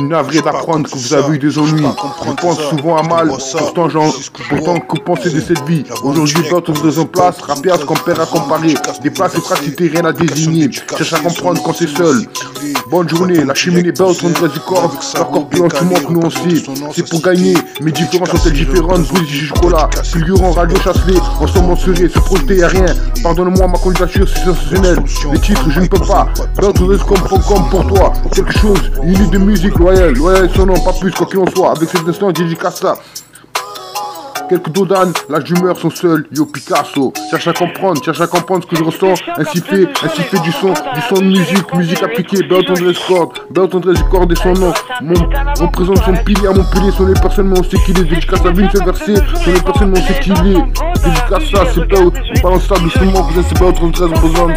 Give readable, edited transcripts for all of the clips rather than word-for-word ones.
navré d'apprendre que vous avez eu des ennuis. Je pense souvent à mal, pourtant que penser de cette vie. Aujourd'hui, d'autres sont en place, rapias qu'on perd à comparer. Des places et praticité, rien à désigner. Cherche à comprendre quand c'est seul. Bonne journée, la cheminée belle, on dresse du corps. Leur corpulence, tout manque, nous on sait. C'est pour gagner, mes différences sont-elles différentes? Brise du chocolat, fulgurant, radio chacelé. Ensemble on serait, se projeter, y'a rien. Pardonne-moi, ma candidature, c'est sensationnel. Les titres, je ne peux pas. D'autres risques comme pour toi. Quelque chose, une idée de musique loyale. Loyale son nom, pas plus, quoi qu'il en soit. Avec cet instant, dédicace ça. Quelques dodanes, l'âge d'humeur sont seuls, yo Picasso. Cherche à comprendre ce que je ressens. Ainsi fait du son de musique appliquée. Bertrand Record et son nom. Représente son pilier à Montpellier. Son les personnes, on sait qu'il est. Dédicace à Vine, ce verset. Son les personnes, on sait qu'il est. Dédicace ça, c'est pas. On balance ça doucement, que c'est Bertrand 13 besoin.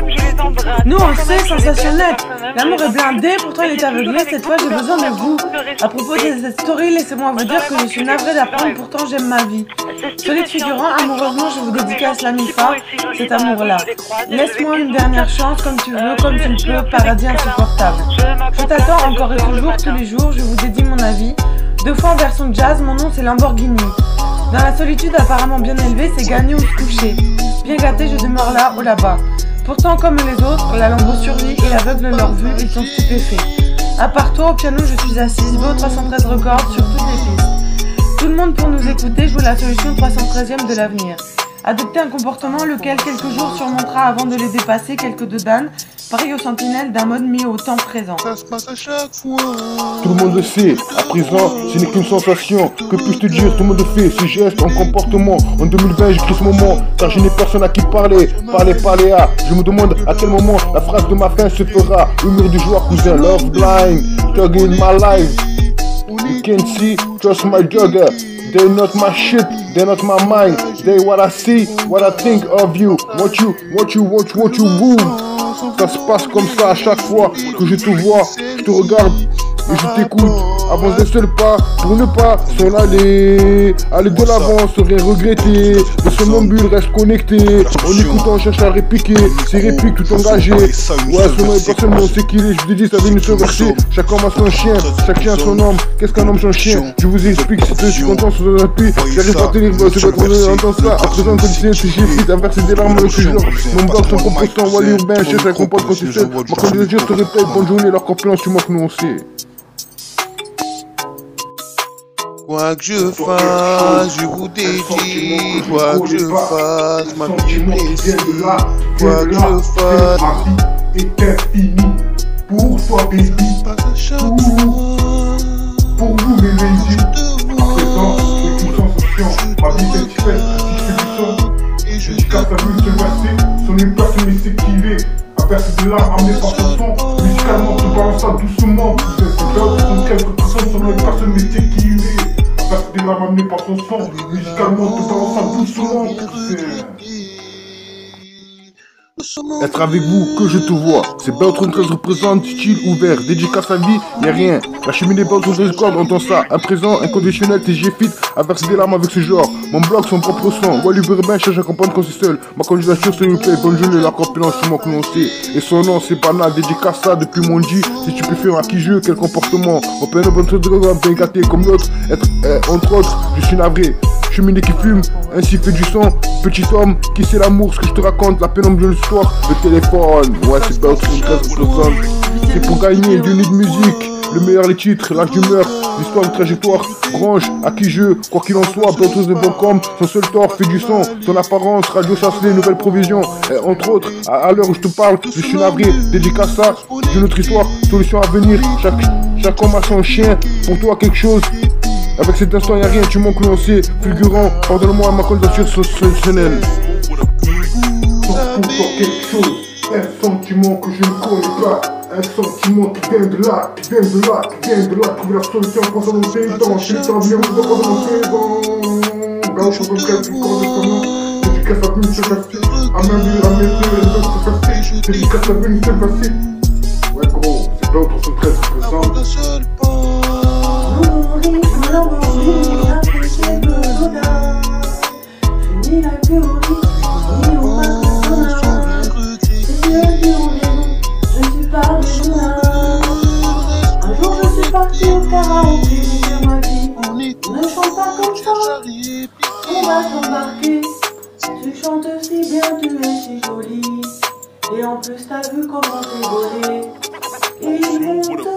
Nous on sait, sensationnel. L'amour est blindé, pourtant il est aveuglé. Cette fois j'ai besoin de vous. À propos de cette story, laissez-moi vous dire que je suis navrée d'apprendre, pourtant j'aime ma vie. Solide figurant, amoureusement, je vous dédicace la Mifa, cet amour-là. Laisse-moi une dernière chance, comme tu veux, comme tu le peux, paradis insupportable. Je t'attends encore et toujours, tous les jours, je vous dédie mon avis. 2 fois en version jazz, mon nom c'est Lamborghini. Dans la solitude apparemment bien élevée, c'est gagner ou se coucher. Bien gâté, je demeure là ou là-bas. Pourtant, comme les autres, la lambeau survit et aveugle leur vue, ils sont stupéfaits. À part toi, au piano, je suis assise, beau 313 records sur toutes les pistes. Tout le monde pour nous écouter joue la solution 313e de l'avenir. Adopter un comportement lequel quelques jours surmontera avant de les dépasser quelques dodanes, pareil aux sentinelles d'un mode mis au temps présent. Ça se passe à chaque fois. Tout le monde le sait, à présent ce n'est qu'une sensation. Que puis-je te dire, tout le monde le fait, ces gestes en comportement. En 2020 j'écris ce moment, car je n'ai personne à qui parler. Parler à, je me demande à quel moment la phrase de ma fin se fera. Humeur du joueur cousin, love blind, thug in my life. You can see, trust my jugger. They're not my shit, they're not my mind. They what I see, what I think of you. What you woo. Ça se passe comme ça à chaque fois que je te vois, je te regarde et je t'écoute. Avance d'un seul pas pour ne pas s'en aller. Aller de l'avant sans rien regretter. Le somnambule reste connecté. En écoutant, on cherche à répliquer. Ses répliques tout engagées. Ouais, son nom est personnellement, on sait qu'il est. Je te dis, ça vient de se verser. Chaque homme a son chien, chaque chien a son homme. Qu'est-ce qu'un homme sans chien? Je vous explique, si je suis content sur un appui. J'arrive pas à tenir, c'est pas trop entendre ça. À présent, comme si j'ai vite à verser des larmes avec ce genre. Mon bloc, son compostant, Wally urbain, cherche à comprendre quand c'est seul. Ma candidature, je te répète, bonne journée, leur corpulence, tu manques, nous on sait. Quoi que je fasse, je vous dédie. Quoi que je fasse, ma vie est blessée. Quoi que je fasse, ma vie est infinie. Pour toi, baby, tout. Pour vous, mes ladies. À présent, c'est une sensation. Ma vie est faite, si je fais du son. Jusqu'à sa vue se passer, son une personne mais c'est qu'il est. À verser de l'art, amené par son son. Musicalement, tu balances ça doucement. C'est d'autres sont quelques personnes, son une personne mais c'est qu'il est. Des larmes amenées par son sang, musicalement tout en ça doucement. Être avec vous, que je te vois. C'est Bertrand 13 représente, style ouvert, dédicace à vie, y'a rien. La cheminée Bertrand 13 record, entend ça. Un présent, inconditionnel, TG fit, à verser des larmes avec ce genre. Mon blog, son propre son. Wally urbain, cherche à comprendre quand c'est seul. Ma candidature, s'il vous plaît, bonne journée, la corpulence, tout manque, non sait. Et son nom, c'est banal, dédicace ça depuis mon G. Si tu peux faire à qui jeu, quel comportement. On peut un bon truc de bien gâté comme l'autre. Entre autres, je suis navré. Cheminée qui fume, ainsi fait du son. Petit homme, qui c'est l'amour, ce que je te raconte, la pénombre de l'histoire. Le téléphone, ouais c'est Bertrand 13 représente. C'est pour gagner, du nid de musique. Le meilleur les titres, l'âge d'humeur, l'histoire de trajectoire, branche, à qui jeu, quoi qu'il en soit, Bertrand de Boncom, son seul tort fait du son, son apparence, radio chacelée, nouvelle provision, entre autres, à l'heure où je te parle, je suis navré, dédicace ça, d'une autre histoire, solution à venir, chaque homme a son chien, pour toi quelque chose. Avec cet instant y'a rien, tu manques lancé, fulgurant, pardonne-moi ma candidature sensationnelle. Pour toi quelque chose, un sentiment que je ne connais pas, un sentiment qui vient de là, trouver la solution, pensant au pays, dans le temps, venir au pouvoir de mon pays, dans le champ de quel du corps de son nom, dédicace à venir se passer, à main de la maison, les autres se passer, dédicace à venir se passer. Ouais gros, c'est bien pour son 13 représente. Un jour je suis parti au Canada. pas t'embarquer. Tu chantes si bien, tu es si jolie. Et en plus t'as vu comment t'es volée. Et ils vont te